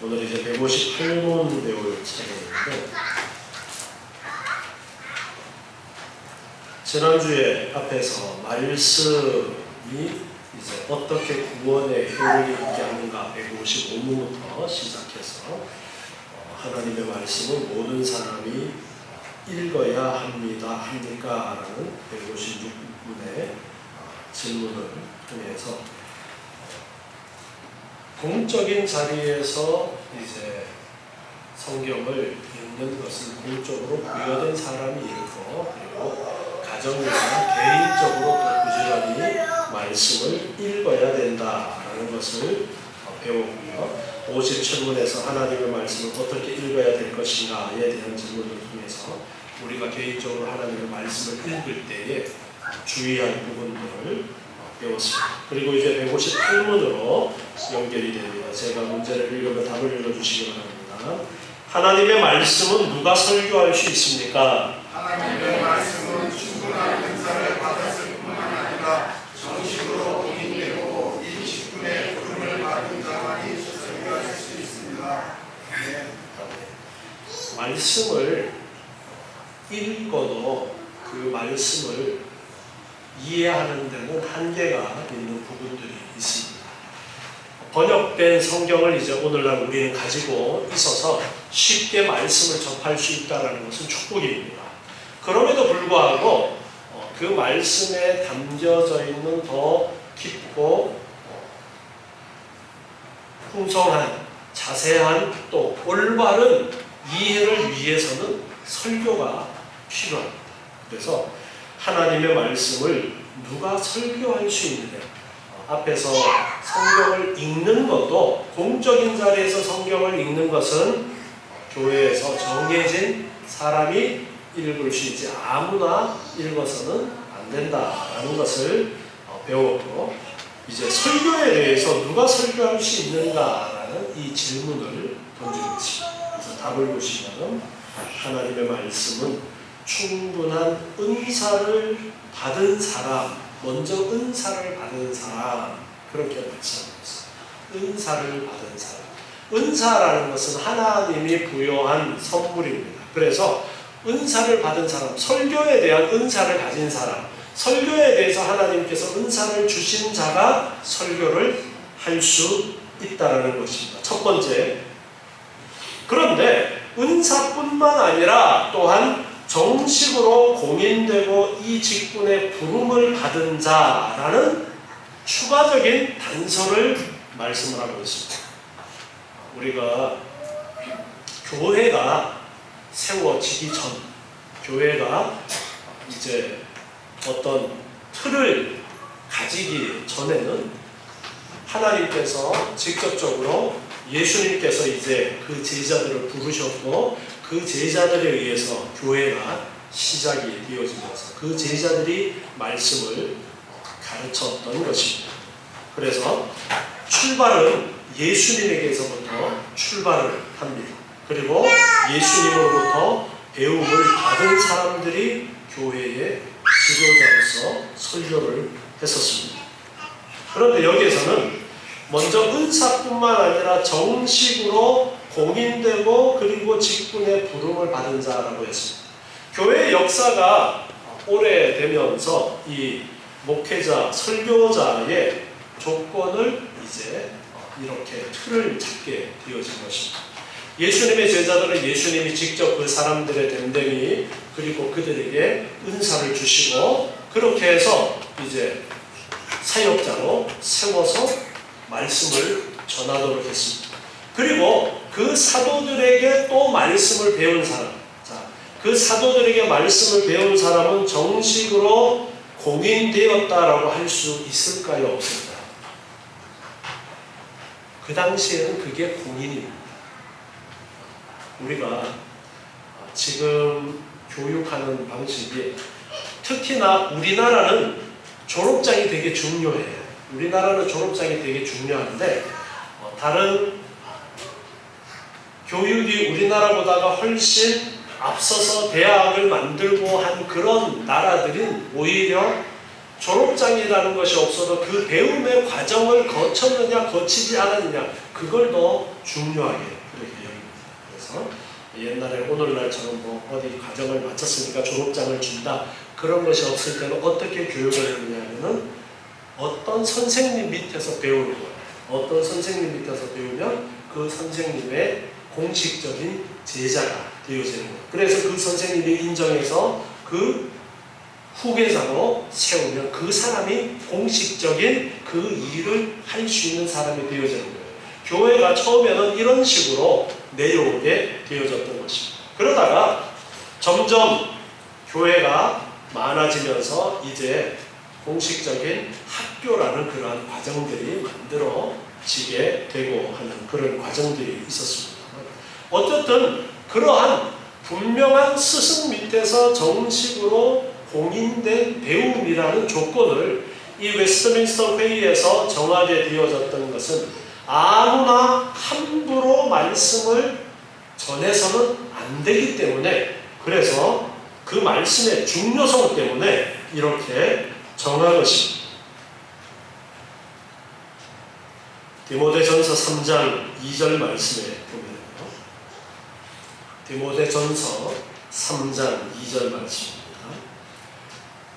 오늘 이제 158문 배울 차례인데, 지난주에 앞에서 말씀이 이제 어떻게 구원의 효력이 있게 하는가 155문부터 시작해서 하나님의 말씀은 모든 사람이 읽어야 합니까? 라는 156문의 질문을 통해서 공적인 자리에서 이제 성경을 읽는 것은 공적으로 부여된 사람이 읽고, 그리고 가정이나 개인적으로 또 부지런히 말씀을 읽어야 된다라는 것을 배웠고요. 57문에서 하나님의 말씀을 어떻게 읽어야 될 것인가에 대한 질문을 통해서 우리가 개인적으로 하나님의 말씀을 읽을 때에 주의할 부분들을 배웠습니다. 그리고 이제 158문으로 연결이 됩니다. 제가 문제를 읽으면 답을 읽어주시기 바랍니다. 하나님의 말씀은 누가 설교할 수 있습니까? 하나님의 말씀은 충분한 은사를 받았을 뿐만 아니라 정식으로 공인되고 이 직분의 부름을 받은 자만이 설교할 수 있습니다. 네. 말씀을 읽어도 그 말씀을 이해하는 데는 한계가 있는 부분들이 있습니다. 번역된 성경을 이제 오늘날 우리는 가지고 있어서 쉽게 말씀을 접할 수 있다는 것은 축복입니다. 그럼에도 불구하고 그 말씀에 담겨져 있는 더 깊고 풍성한 자세한 또 올바른 이해를 위해서는 설교가 필요합니다. 그래서 하나님의 말씀을 누가 설교할 수 있느냐, 앞에서 성경을 읽는 것도 공적인 자리에서 성경을 읽는 것은 교회에서 정해진 사람이 읽을 수 있지 아무나 읽어서는 안 된다라는 것을 배웠고, 이제 설교에 대해서 누가 설교할 수 있는가라는 이 질문을 던지고 있습니다. 그래서 답을 보시면 하나님의 말씀은 충분한 은사를 받은 사람, 먼저 은사를 받은 사람, 그렇게 말씀하고 있습니다. 은사를 받은 사람. 은사라는 것은 하나님이 부여한 선물입니다. 그래서 은사를 받은 사람, 설교에 대한 은사를 가진 사람, 설교에 대해서 하나님께서 은사를 주신 자가 설교를 할 수 있다는 것입니다. 첫 번째. 그런데 은사뿐만 아니라 또한 정식으로 공인되고 이 직분의 부름을 받은 자라는 추가적인 단서를 말씀을 하고 있습니다. 우리가 교회가 세워지기 전, 교회가 이제 어떤 틀을 가지기 전에는 하나님께서 직접적으로 예수님께서 이제 그 제자들을 부르셨고, 그 제자들에 의해서 교회가 시작이 되어지면서 그 제자들이 말씀을 가르쳤던 것입니다. 그래서 출발은 예수님에게서부터 출발을 합니다. 그리고 예수님으로부터 배움을 받은 사람들이 교회의 지도자로서 설교를 했었습니다. 그런데 여기에서는 먼저 은사뿐만 아니라 정식으로 공인되고 그리고 직분의 부름을 받은 자라고 했습니다. 교회의 역사가 오래되면서 이 목회자, 설교자의 조건을 이제 이렇게 틀을 잡게 되어진 것입니다. 예수님의 제자들은 예수님이 직접 그 사람들의 됨됨이 그리고 그들에게 은사를 주시고, 그렇게 해서 이제 사역자로 세워서 말씀을 전하도록 했습니다. 그리고 그 사도들에게 또 말씀을 배운 사람, 그 사도들에게 말씀을 배운 사람은 정식으로 공인되었다라고 할 수 있을까요? 없을까요? 그 당시에는 그게 공인입니다. 우리가 지금 교육하는 방식이, 특히나 우리나라는 졸업장이 되게 중요해요. 우리나라는 졸업장이 되게 중요한데, 다른 교육이 우리나라보다가 훨씬 앞서서 대학을 만들고 한 그런 나라들은 오히려 졸업장이라는 것이 없어도 그 배움의 과정을 거쳤느냐 거치지 않았느냐 그걸 더 중요하게 그렇게 여깁니다. 그래서 옛날에 오늘날처럼 뭐 어디 과정을 마쳤으니까 졸업장을 준다 그런 것이 없을 때는 어떻게 교육을 했느냐면은 어떤 선생님 밑에서 배우는 거예요. 어떤 선생님 밑에서 배우면 그 선생님의 공식적인 제자가 되어지는 거예요. 그래서 그 선생님이 인정해서 그 후계자로 세우면 그 사람이 공식적인 그 일을 할 수 있는 사람이 되어지는 거예요. 교회가 처음에는 이런 식으로 내려오게 되어졌던 것입니다. 그러다가 점점 교회가 많아지면서 이제 공식적인 학교라는 그러한 과정들이 만들어지게 되고 하는 그런 과정들이 있었습니다. 어쨌든 그러한 분명한 스승 밑에서 정식으로 공인된 배움이라는 조건을 이 웨스트민스터 회의에서 정하게 되어졌던 것은 아무나 함부로 말씀을 전해서는 안 되기 때문에 그래서 그 말씀의 중요성 때문에 이렇게 정한 것입니다. 디모데전서 3장 2절 말씀에 보면요. 디모데전서 3장 2절 말씀입니다.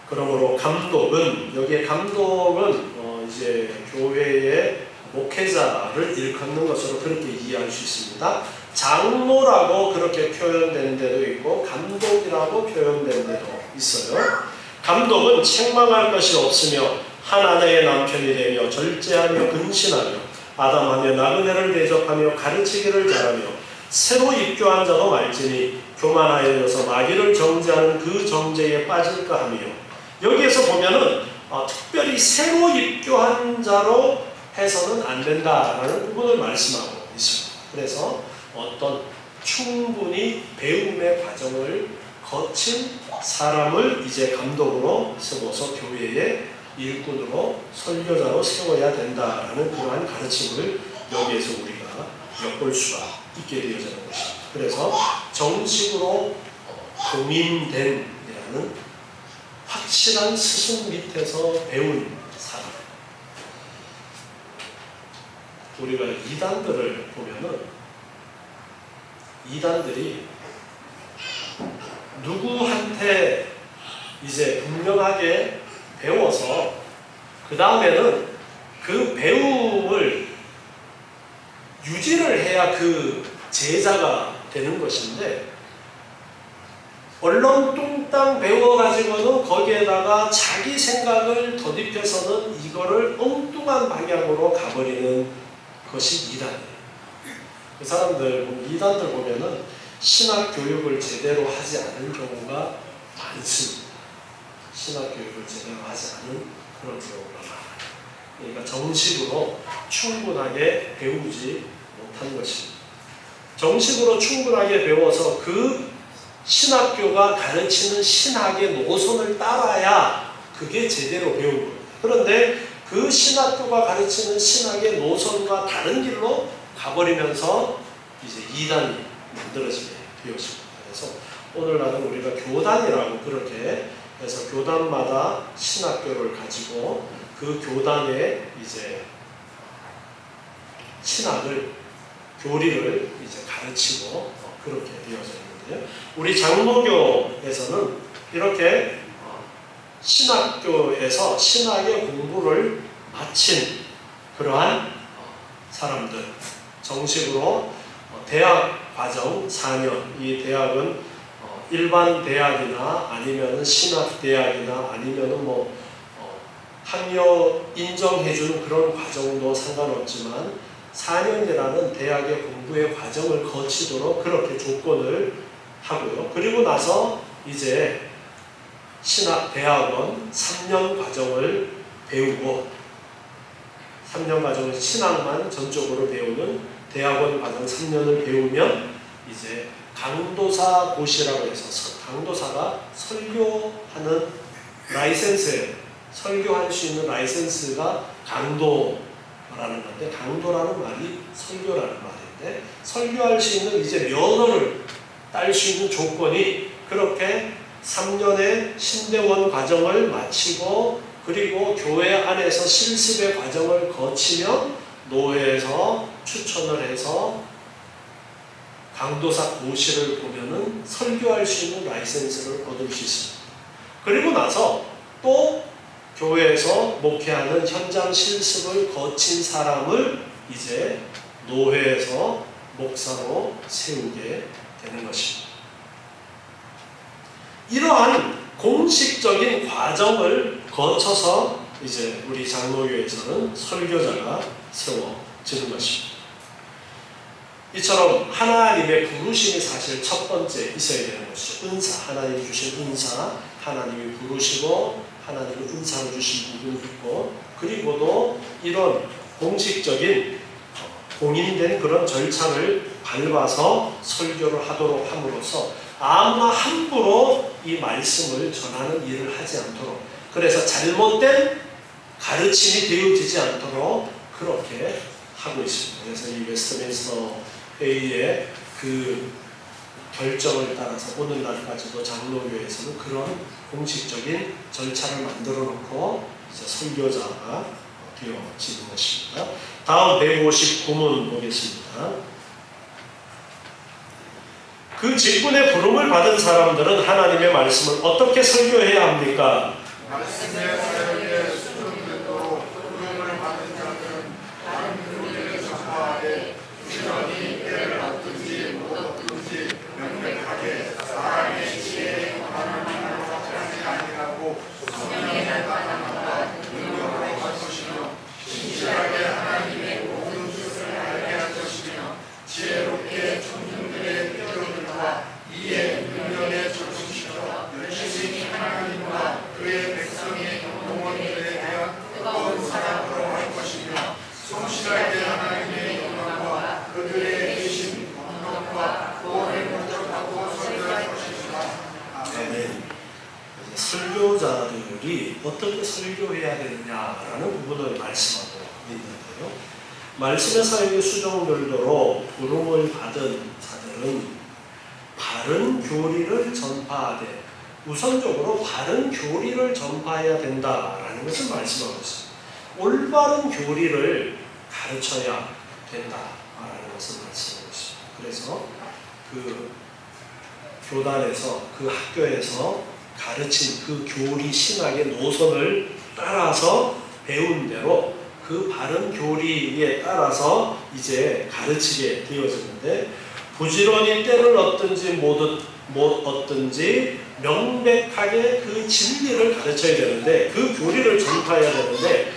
그러므로 감독은 여기에 감독은 이제 교회의 목회자를 일컫는 것으로 그렇게 이해할 수 있습니다. 장로라고 그렇게 표현된 데도 있고 감독이라고 표현된 데도 있어요. 감독은 책망할 것이 없으며 한 아내의 남편이 되며 절제하며 근신하며 아담하며 나그네를 대접하며 가르치기를 잘하며 새로 입교한 자도 말지니 교만하여져서 마귀를 정죄하는 그 정죄에 빠질까 하며 여기에서 보면은 특별히 새로 입교한 자로 해서는 안 된다라는 부분을 말씀하고 있습니다. 그래서 어떤 충분히 배움의 과정을 거친 사람을 이제 감독으로 세워서 교회의 일꾼으로 설교자로 세워야 된다라는 그러한 가르침을 여기에서 우리가 엿볼 수가 있게 되어지는 것입니다. 그래서 정식으로 공인된이라는 확실한 스승 밑에서 배운 사람. 우리가 이단들을 보면은 이단들이 누구한테 이제 분명하게 배워서 그 다음에는 그 배움을 유지를 해야 그 제자가 되는 것인데 얼렁뚱땅 배워가지고는 거기에다가 자기 생각을 덧입혀서는 이거를 엉뚱한 방향으로 가버리는 것이 이단이에요. 그 사람들, 이단들 보면은 신학 교육을 제대로 하지 않은 경우가 많습니다. 신학 교육을 제대로 하지 않은 그런 경우가 많아요. 그러니까 정식으로 충분하게 배우지 못한 것입니다. 정식으로 충분하게 배워서 그 신학교가 가르치는 신학의 노선을 따라야 그게 제대로 배운 거예요. 그런데 그 신학교가 가르치는 신학의 노선과 다른 길로 가버리면서 이제 이단이 만들어지게 되었습니다. 그래서 오늘날은 우리가 교단이라고 그렇게 해서 교단마다 신학교를 가지고 그 교단에 이제 신학을 교리를 이제 가르치고 그렇게 되어져 있는데요. 우리 장로교에서는 이렇게 신학교에서 신학의 공부를 마친 그러한 사람들 정식으로 대학 과정 4년 이 대학은 일반 대학이나 아니면은 신학대학이나 아니면은 뭐 학력 인정해주는 그런 과정도 상관없지만 4년이라는 대학의 공부의 과정을 거치도록 그렇게 조건을 하고요. 그리고 나서 이제 신학대학원 3년 과정을 배우고 3년 과정을 신학만 전적으로 배우는 대학원 과정 3년을 배우면 이제 강도사 고시라고 해서 강도사가 설교하는 라이센스예요. 설교할 수 있는 라이센스가 강도라는 건데 강도라는 말이 설교라는 말인데 설교할 수 있는 이제 면허를 딸 수 있는 조건이 그렇게 3년의 신대원 과정을 마치고 그리고 교회 안에서 실습의 과정을 거치며 노회에서 추천을 해서 강도사 고시를 보면은 설교할 수 있는 라이센스를 얻을 수 있습니다. 그리고 나서 또 교회에서 목회하는 현장 실습을 거친 사람을 이제 노회에서 목사로 세우게 되는 것입니다. 이러한 공식적인 과정을 거쳐서 이제 우리 장로교에서는 설교자가 세워지는 것입니다. 이처럼 하나님의 부르심이 사실 첫 번째 있어야 되는 것이죠. 은사, 하나님이 주신 은사, 하나님이 부르시고 하나님이 은사를 주신 부분이 있고, 그리고도 이런 공식적인 공인된 그런 절차를 밟아서 설교를 하도록 함으로써 아무나 함부로 이 말씀을 전하는 일을 하지 않도록, 그래서 잘못된 가르침이 되어지지 않도록 그렇게 하고 있습니다. 그래서 이 웨스트민스터 회의의 그 결정을 따라서 오늘날까지도 장로교에서는 그런 공식적인 절차를 만들어 놓고 이제 설교자가 되어지는 것입니다. 다음 159문 보겠습니다. 그 직분의 부름을 받은 사람들은 하나님의 말씀을 어떻게 설교해야 합니까? 말씀의 사역에 수정되도록 부름을 받은 자들은 다른 교리를 전파하되 부지런히 때를 얻든지 못 얻든지 명백하게 사람의 지혜에 관한 말로 하지 아니하고 성령의 나타남과 능력으로 할 것이며 신실하게 하나님의 모든 뜻을 알게 할 것이며 지혜롭게 청중들의 필요들과 이해 능력에 적응시켜 열심히 하나님과 그의 백성의 영혼들에 대한 뜨거운 사랑으로 할 것이며 성실하게 하나님의 영광과 그들의 계신 공덕과 구원을 목적하고 설교할 것입니다. 아멘. 설교자들이 어떻게 설교해야 되느냐라는 부분을 말씀하고 있는데요. 말씀의 사역에 수정되도록 부름을 받은 자들은 바른 교리를 전파하되, 우선적으로 바른 교리를 전파해야 된다라는 것을 말씀하고 있습니다. 올바른 교리를 가르쳐야 된다라는 것을 말씀하고 있습니다. 그래서 그 교단에서, 그 학교에서 가르친 그 교리 신학의 노선을 따라서 배운 대로 그 바른 교리에 따라서 이제 가르치게 되어졌는데, 부지런히 때를 얻든지 못 얻든지 명백하게 그 진리를 가르쳐야 되는데, 그 교리를 전파해야 되는데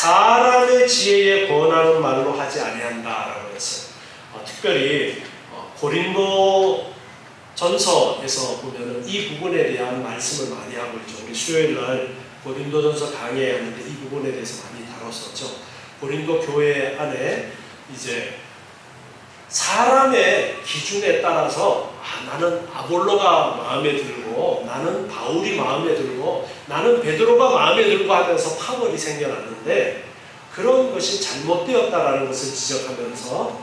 사람의 지혜에 권하는 말로 하지 아니한다라고 했어요. 특별히 고린도 전서에서 보면은 이 부분에 대한 말씀을 많이 하고 있죠. 우리 수요일 날 고린도전서 강의하는데 이 부분에 대해서 많이 다뤘었죠. 고린도 교회 안에 이제 사람의 기준에 따라서 나는 아볼로가 마음에 들고, 나는 바울이 마음에 들고, 나는 베드로가 마음에 들고 하면서 파벌이 생겨났는데, 그런 것이 잘못되었다라는 것을 지적하면서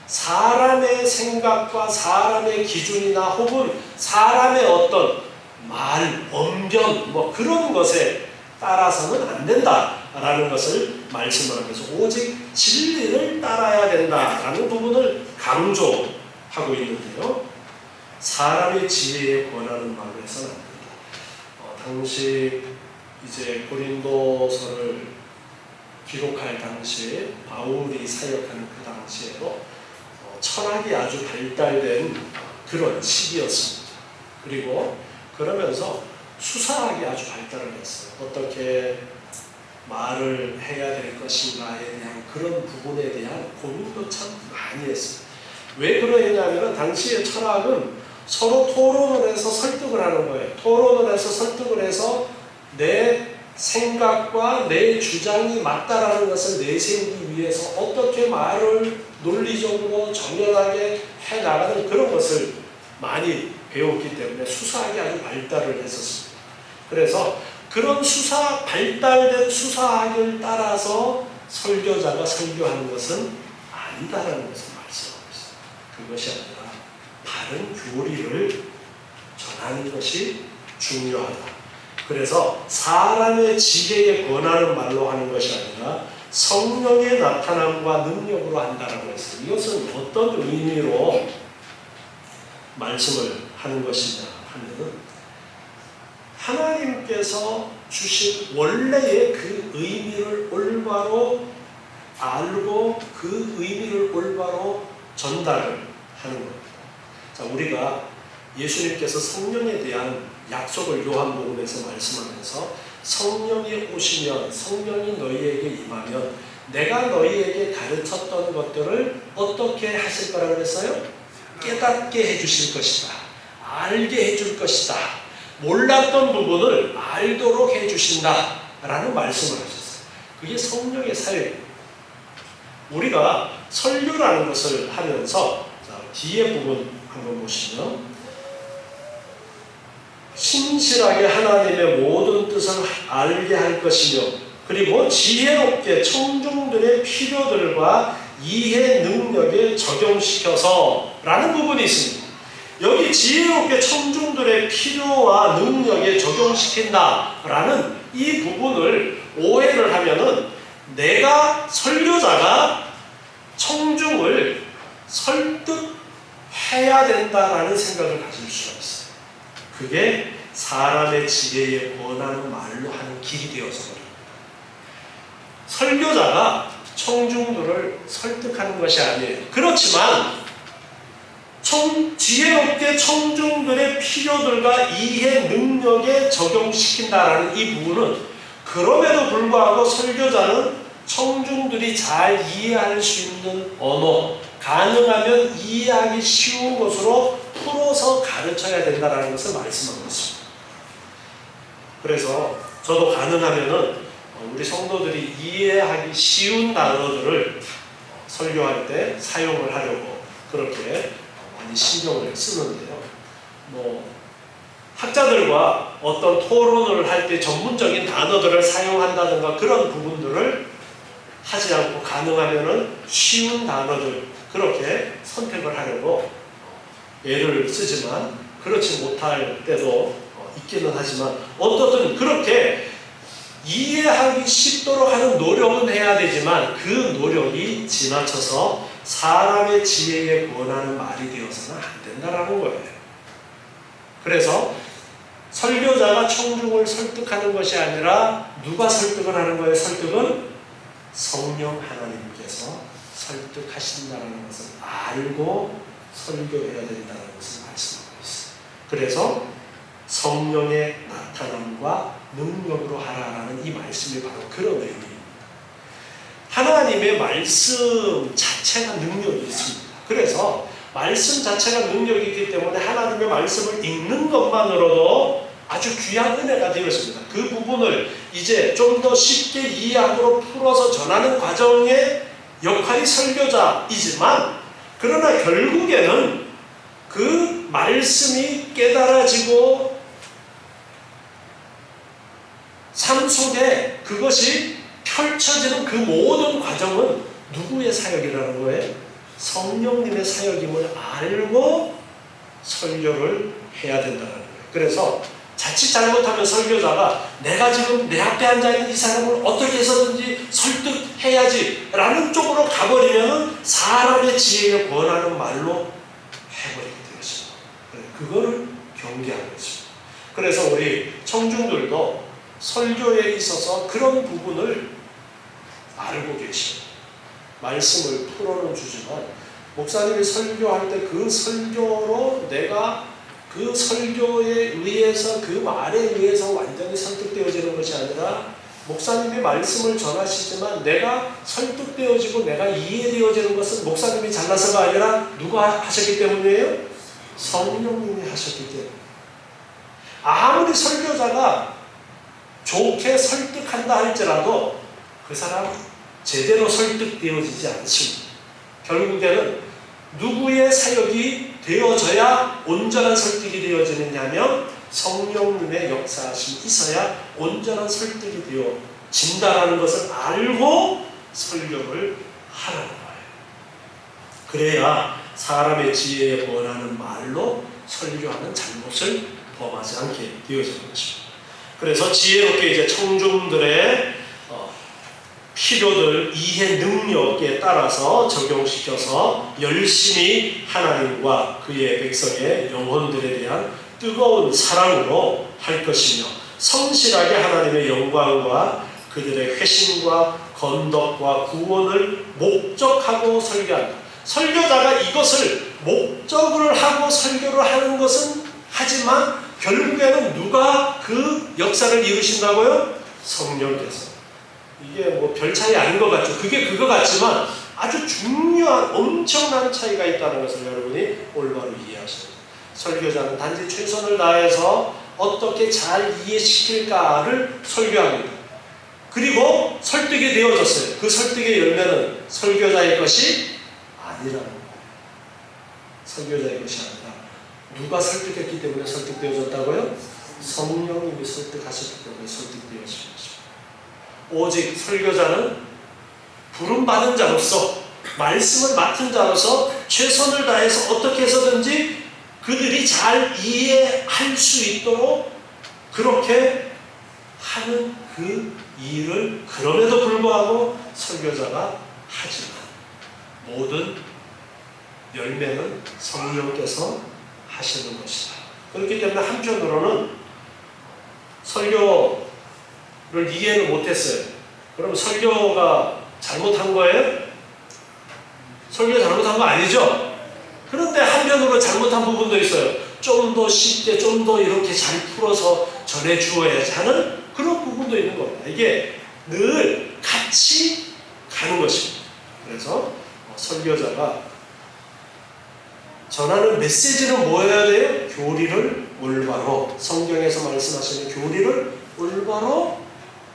사람의 생각과 사람의 기준이나 혹은 사람의 어떤 말, 언변 그런 것에 따라서는 안 된다라는 것을 말씀을 하면서 오직 진리를 따라야 된다라는 부분을 강조하고 있는데요. 사람의 지혜에 권하는 말을 해서는 안 된다. 당시 이제 고린도서를 기록할 당시에 바울이 사역하는 그 당시에도 철학이 아주 발달된 그런 시기였습니다. 그리고 그러면서 수사학이 아주 발달을 했어요. 어떻게 말을 해야 될 것인가에 대한 그런 부분에 대한 고민도 참 많이 했어요. 왜 그러냐면 당시의 철학은 서로 토론을 해서 설득을 하는 거예요. 토론을 해서 설득을 해서 내 생각과 내 주장이 맞다라는 것을 내세우기 위해서 어떻게 말을 논리적으로 정연하게 해나가는 그런 것을 많이 배웠기 때문에 수사학이 아주 발달을 했었습니다. 그래서 그런 발달된 수사학을 따라서 설교자가 설교하는 것은 아니다라는 것을 말씀하고 있습니다. 그것이 아니라 바른 교리를 전하는 것이 중요하다. 그래서 사람의 지혜에 권하는 말로 하는 것이 아니라 성령의 나타남과 능력으로 한다라고 했어요. 이것은 어떤 의미로 말씀을 하는 것이냐 하면은 하나님께서 주신 원래의 그 의미를 올바로 알고 그 의미를 올바로 전달을 하는 겁니다. 자, 우리가 예수님께서 성령에 대한 약속을 요한복음에서 말씀하면서 성령이 오시면 성령이 너희에게 임하면 내가 너희에게 가르쳤던 것들을 어떻게 하실 거라 그랬어요? 깨닫게 해주실 것이다. 알게 해줄 것이다. 몰랐던 부분을 알도록 해주신다 라는 말씀을 하셨어요. 그게 성령의 사역입니다. 우리가 설교라는 것을 하면서 뒤에 부분 한번 보시면 신실하게 하나님의 모든 뜻을 알게 할 것이며 그리고 지혜롭게 청중들의 필요들과 이해 능력에 적용시켜서 라는 부분이 있습니다. 여기 지혜롭게 청중들의 필요와 능력에 적용시킨다 라는 이 부분을 오해를 하면은 내가 설교자가 청중을 설득해야 된다라는 생각을 가질 수가 있어요. 그게 사람의 지혜에 권하는 말로 하는 길이 되어서 그럽니다. 설교자가 청중들을 설득하는 것이 아니에요. 그렇지만 지혜롭게 청중들의 필요들과 이해 능력에 적용시킨다라는 이 부분은 그럼에도 불구하고 설교자는 청중들이 잘 이해할 수 있는 언어, 가능하면 이해하기 쉬운 것으로 풀어서 가르쳐야 된다는 것을 말씀하고 있습니다. 그래서 저도 가능하면은 우리 성도들이 이해하기 쉬운 단어들을 설교할 때 사용을 하려고 그렇게 많이 신경을 쓰는데요. 학자들과 어떤 토론을 할 때 전문적인 단어들을 사용한다든가 그런 부분들을 하지 않고 가능하면은 쉬운 단어들 그렇게 선택을 하려고 애를 쓰지만 그렇지 못할 때도 있기는 하지만 어떻든 그렇게 이해하기 쉽도록 하는 노력은 해야 되지만 그 노력이 지나쳐서 사람의 지혜에 권하는 말이 되어서는 안 된다라는 거예요. 그래서 설교자가 청중을 설득하는 것이 아니라 누가 설득을 하는 거예요? 설득은 성령 하나님께서 설득하신다는 것을 알고 설교해야 된다는 것을 말씀하고 있어요. 그래서 성령의 나타남과 능력으로 하라라는 이 말씀이 바로 그런 의미입니다. 하나님의 말씀 자체가 능력이 있습니다. 그래서 말씀 자체가 능력이 있기 때문에 하나님의 말씀을 읽는 것만으로도 아주 귀한 은혜가 되었습니다. 그 부분을 이제 좀 더 쉽게 이해하도록 풀어서 전하는 과정의 역할이 설교자이지만 그러나 결국에는 그 말씀이 깨달아지고 삶 속에 그것이 펼쳐지는 그 모든 과정은 누구의 사역이라는 거예요? 성령님의 사역임을 알고 설교를 해야 된다는 거예요. 그래서 자칫 잘못하면 설교자가 내가 지금 내 앞에 앉아있는 이 사람을 어떻게 해서든지 설득해야지 라는 쪽으로 가버리면 사람의 지혜에 권하는 말로 해버리게 되었습니다. 그거를 경계하는 것입니다. 그래서 우리 청중들도 설교에 있어서 그런 부분을 알고 계십니다. 말씀을 풀어는 주지만 목사님이 설교할 때 그 설교로 내가 그 설교에 의해서 그 말에 의해서 완전히 설득되어지는 것이 아니라 목사님이 말씀을 전하시지만 내가 설득되어지고 내가 이해되어지는 것은 목사님이 잘나서가 아니라 누가 하셨기 때문이에요? 성령님이 하셨기 때문에. 아무리 설교자가 좋게 설득한다 할지라도 그 사람 제대로 설득되어지지 않습니다. 결국에는 누구의 사역이 되어져야 온전한 설득이 되어지느냐면 성령님의 역사하심이 있어야 온전한 설득이 되어진다라는 것을 알고 설교를 하라는 거예요. 그래야 사람의 지혜에 권하는 말로 설교하는 잘못을 범하지 않게 되어지는 것입니다. 그래서 지혜롭게 이제 청중들의 필요들, 이해 능력에 따라서 적용시켜서 열심히 하나님과 그의 백성의 영혼들에 대한 뜨거운 사랑으로 할 것이며, 성실하게 하나님의 영광과 그들의 회심과 건덕과 구원을 목적하고 설교한다. 설교자가 이것을 목적을 하고 설교를 하는 것은 하지만 결국에는 누가 그 역사를 이루신다고요? 성령께서. 이게 뭐 별 차이 아닌 것 같죠. 그게 그거 같지만 아주 중요한 엄청난 차이가 있다는 것을 여러분이 올바로 이해하셔야 돼요. 설교자는 단지 최선을 다해서 어떻게 잘 이해시킬까를 설교합니다. 그리고 설득이 되어졌어요. 그 설득의 열매는 설교자의 것이 아니라는 거예요. 설교자의 것이 아니라 누가 설득했기 때문에 설득되어졌다고요? 성령님이 설득하셨기 때문에 설득되어진 것입니다. 오직 설교자는 부름받은 자로서, 말씀을 맡은 자로서 최선을 다해서 어떻게 해서든지 그들이 잘 이해할 수 있도록 그렇게 하는 그 일을 그럼에도 불구하고 설교자가 하지만 모든 열매는 성령께서 하시는 것이다. 그렇기 때문에 한편으로는 설교를 이해를 못했어요. 그럼 설교가 잘못한 거예요? 설교 잘못한 거 아니죠? 그런데 한편으로 잘못한 부분도 있어요. 좀 더 쉽게, 좀 더 이렇게 잘 풀어서 전해주어야지 하는 그런 부분도 있는 겁니다. 이게 늘 같이 가는 것입니다. 그래서 설교자가 전하는 메시지는 뭐여야 돼요? 교리를 올바로, 성경에서 말씀하시는 교리를 올바로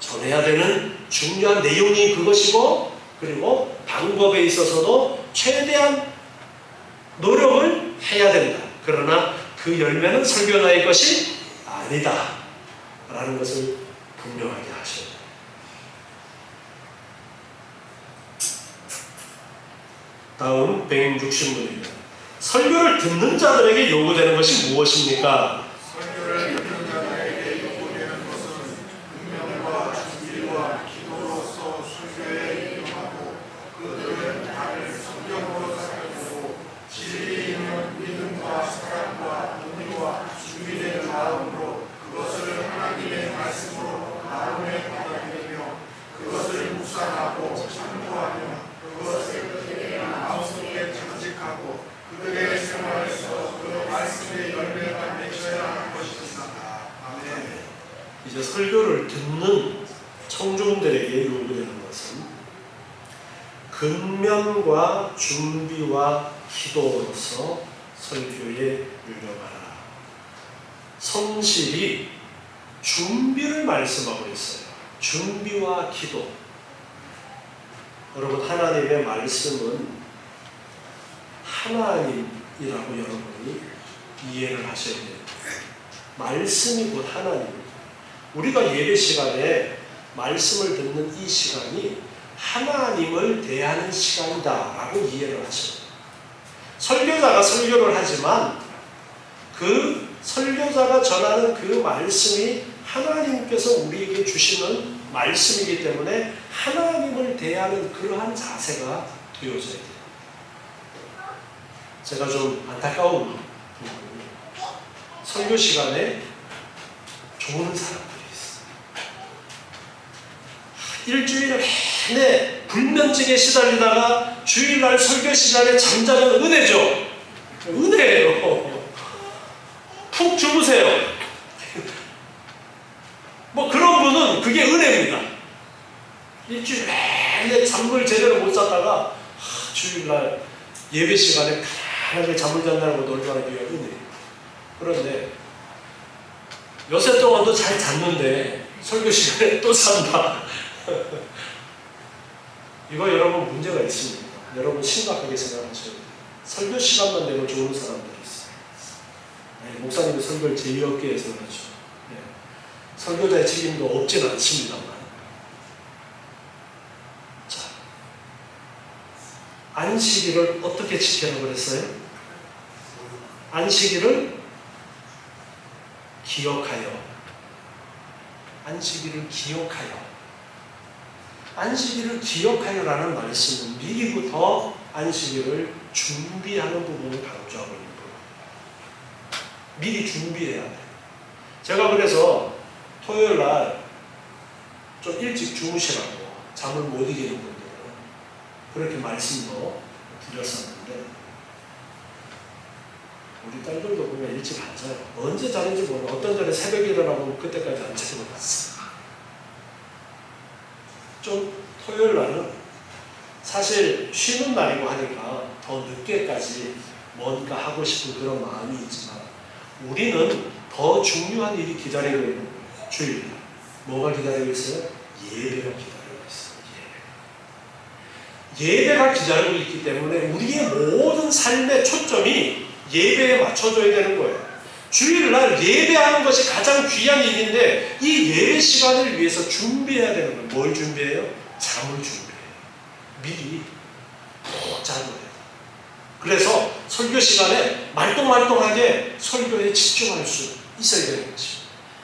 전해야 되는 중요한 내용이 그것이고, 그리고 방법에 있어서도 최대한 노력을 해야 된다. 그러나 그 열매는 설교자의 것이 아니다 라는 것을 분명하게 하셔야 돼요. 다음 160문입니다. 설교를 듣는 자들에게 요구되는 것이 무엇입니까? 설교를 듣는 자들에게 요구되는 것은 분명과 준비와 기도로서 설교에 임하고 그들은 나를 성경으로 살펴보고 진리 있는 믿음과 사랑과 온유와 준비된 마음으로 그것을 하나님의 말씀으로 마음에 받아들이며 그것을 묵상하고 참고하며 그것을 그들의 마음속에 장식하고 그들의 생활에서 그 말씀의 열매가 맺혀야 하는 것입니다. 아멘. 이제 설교를 듣는 청중들에게 요구되는 것은 근면과 준비와 기도로서 설교에 유념하라. 성실히 준비를 말씀하고 있어요. 준비와 기도. 여러분, 하나님의 말씀은 하나님이라고 여러분이 이해를 하셔야 돼요. 말씀이 곧 하나님. 우리가 예배 시간에 말씀을 듣는 이 시간이 하나님을 대하는 시간이다라고 이해를 하셔야 돼요. 설교자가 설교를 하지만 그 설교자가 전하는 그 말씀이 하나님께서 우리에게 주시는 말씀이기 때문에 하나님을 대하는 그러한 자세가 되어져야 돼요. 제가 좀 안타까운 부분이 설교 시간에 좋은 사람들이 있어요. 일주일 내내 불면증에 시달리다가 주일날 설교 시간에 잠자면 은혜죠. 은혜예요. 푹 주무세요. 뭐 그런 분은 그게 은혜입니다. 일주일 내내 잠을 제대로 못 잤다가 주일날 예배 시간에 편하게 잠을 잔다는 거 얼마나 귀한 은혜예요. 그런데 요새 동안도 잘 잤는데 설교 시간에 또 잔다. 이거 여러분 문제가 있습니다. 여러분 심각하게 생각하셔야 돼요. 설교 시간만 되면 좋은 사람들이 있어요. 아니, 목사님이 설교를 재미없게 해서 그렇죠. 네. 설교자의 책임도 없지는 않습니다만. 자, 안식일을 어떻게 지키라고 그랬어요? 안식일을 기억하여 안식일을 기억하여. 안식일을 기억하여라는 말씀은 미리부터 안식일을 준비하는 부분을 강조하고 있는 거예요. 미리 준비해야 돼요. 제가 그래서 토요일 날 좀 일찍 주무시라고 잠을 못 이기는 분들은 그렇게 말씀도 드렸었는데, 우리 딸들도 보면 일찍 안 자요. 언제 자는지 모르고 어떤 전에 새벽에 일어나고 그때까지 안 자고 났어. 좀 토요일 날은 사실 쉬는 날이고 하니까 더 늦게까지 뭔가 하고 싶은 그런 마음이 있지만, 우리는 더 중요한 일이 기다리고 있는 거예요. 주일날 뭐가 기다리고 있어요? 예배가 기다리고 있어요. 예배가 기다리고 있기 때문에 우리의 모든 삶의 초점이 예배에 맞춰져야 되는 거예요. 주일날 예배하는 것이 가장 귀한 일인데, 이 예배 시간을 위해서 준비해야 되는 거예요. 뭘 준비해요? 잠을 준비해요. 미리 푹 자는 거예요. 그래서 설교 시간에 말똥말똥하게 설교에 집중할 수 있어야 되는 거죠.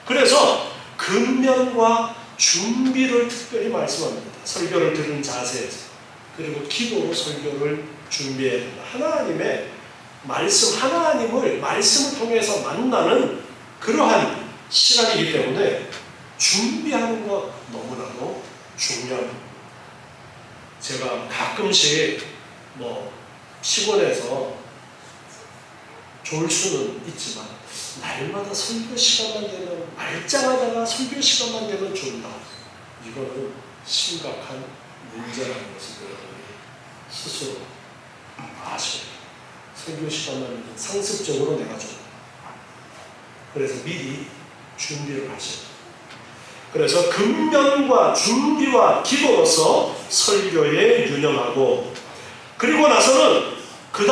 그래서 근면과 준비를 특별히 말씀합니다. 설교를 들은 자세에서. 그리고 기도로 설교를 준비해야 된다. 하나님의 말씀, 하나님을 말씀을 통해서 만나는 그러한 시간이기 때문에 준비하는 것 너무나도 중요합니다. 제가 가끔씩 피곤해서 졸 수는 있지만, 날마다 설교 시간만 되면, 말짱하다가 설교 시간만 되면 졸다. 이거는 심각한 문제라는 것을 여러분이 스스로 아셔야 돼요. 설교 시간만 되면 상습적으로 내가 졸다. 그래서 미리 준비를 하셔야 돼요. 그래서 근면과 준비와 기도로서 설교에 유념하고, 그리고 나서는 그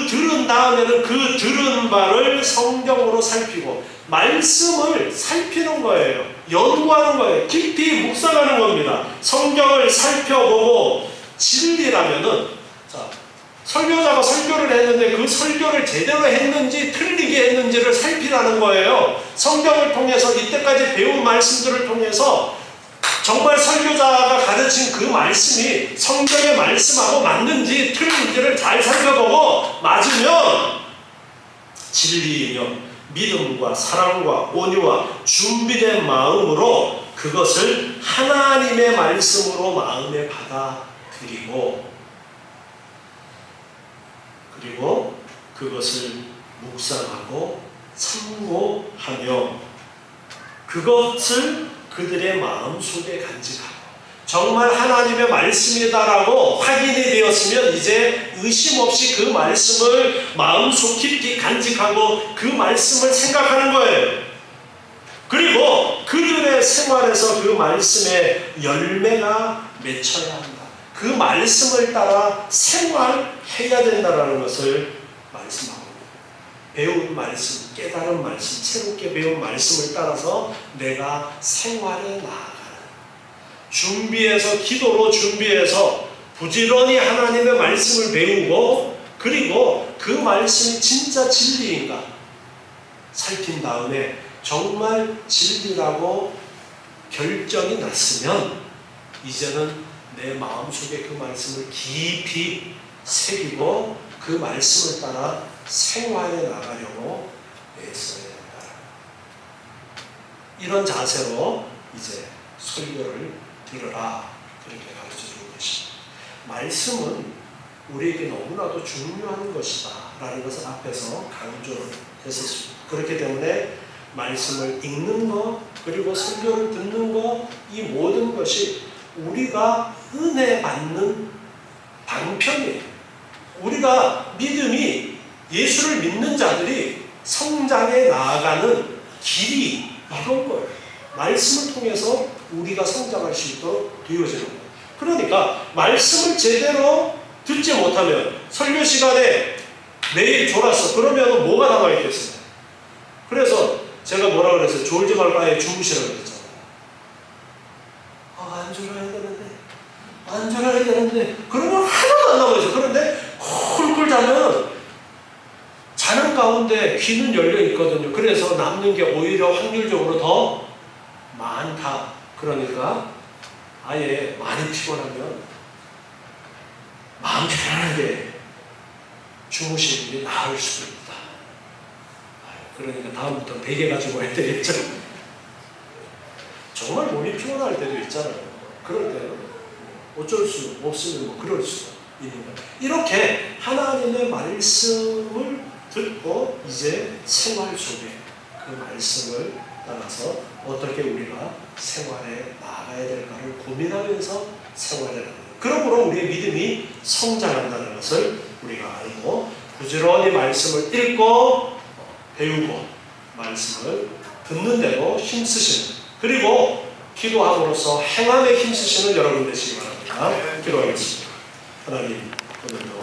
들은 다음에는 그 들은 바를 성경으로 살피고 말씀을 살피는 거예요. 연구하는 거예요. 깊이 묵상하는 겁니다. 성경을 살펴보고 진리라면은, 설교자가 설교를 했는데 그 설교를 제대로 했는지 틀리게 했는지를 살피라는 거예요. 성경을 통해서 이때까지 배운 말씀들을 통해서 정말 설교자가 가르친 그 말씀이 성경의 말씀하고 맞는지 틀린지를 잘 살펴보고 맞으면 진리이며 믿음과 사랑과 온유와 준비된 마음으로 그것을 하나님의 말씀으로 마음에 받아들이고, 그리고 그것을 묵상하고 참고하며 그것을 그들의 마음속에 간직하고, 정말 하나님의 말씀이다라고 확인이 되었으면 이제 의심 없이 그 말씀을 마음속 깊이 간직하고 그 말씀을 생각하는 거예요. 그리고 그들의 생활에서 그 말씀의 열매가 맺혀야 한다. 그 말씀을 따라 생활해야 된다는 것을 말씀하고, 배운 말씀, 깨달은 말씀, 새롭게 배운 말씀을 따라서 내가 생활에 나아가는, 준비해서, 기도로 준비해서 부지런히 하나님의 말씀을 배우고, 그리고 그 말씀이 진짜 진리인가 살핀 다음에 정말 진리라고 결정이 났으면 이제는 내 마음속에 그 말씀을 깊이 새기고 그 말씀을 따라 생활해 나가려고 애써야 된다. 이런 자세로 이제 설교를 들으라, 그렇게 가르쳐주는 것입니다. 말씀은 우리에게 너무나도 중요한 것이다 라는 것을 앞에서 강조를 했었습니다. 그렇기 때문에 말씀을 읽는 것, 그리고 설교를 듣는 것, 이 모든 것이 우리가 은혜 받는 방편이에요. 우리가 믿음이, 예수를 믿는 자들이 성장해 나아가는 길이 이런 거예요. 말씀을 통해서 우리가 성장할 수 있도록 되어지는 거예요. 그러니까 말씀을 제대로 듣지 못하면, 설교 시간에 매일 졸았어. 그러면 뭐가 남아있겠어요? 그래서 제가 뭐라 그랬어요? 졸지 말고 아예 주무시라고 그랬잖아요. 안 졸아야 되는데, 안 졸아야 되는데, 그러면 하나도 안 남아있어요. 그런데 쿨쿨 자면 자는 가운데 귀는 열려 있거든요. 그래서 남는 게 오히려 확률적으로 더 많다. 그러니까 아예 많이 피곤하면 마음 편안하게 주무시는 게 나을 수도 있다. 그러니까 다음부터 베개 가지고 해야 되겠죠. 정말 몸이 피곤할 때도 있잖아요. 그럴 때는 어쩔 수 없으면 뭐 그럴 수가 있는 거예요. 이렇게 하나님의 말씀을 듣고 이제 생활 속에 그 말씀을 따라서 어떻게 우리가 생활에 나가야 될까를 고민하면서 생활해야 합니다. 그러므로 우리의 믿음이 성장한다는 것을 우리가 알고 부지런히 말씀을 읽고 배우고 말씀을 듣는 대로 힘쓰시는, 그리고 기도함으로써 행함에 힘쓰시는 여러분 되시기 바랍니다. 기도하겠습니다. 하나님, 오늘도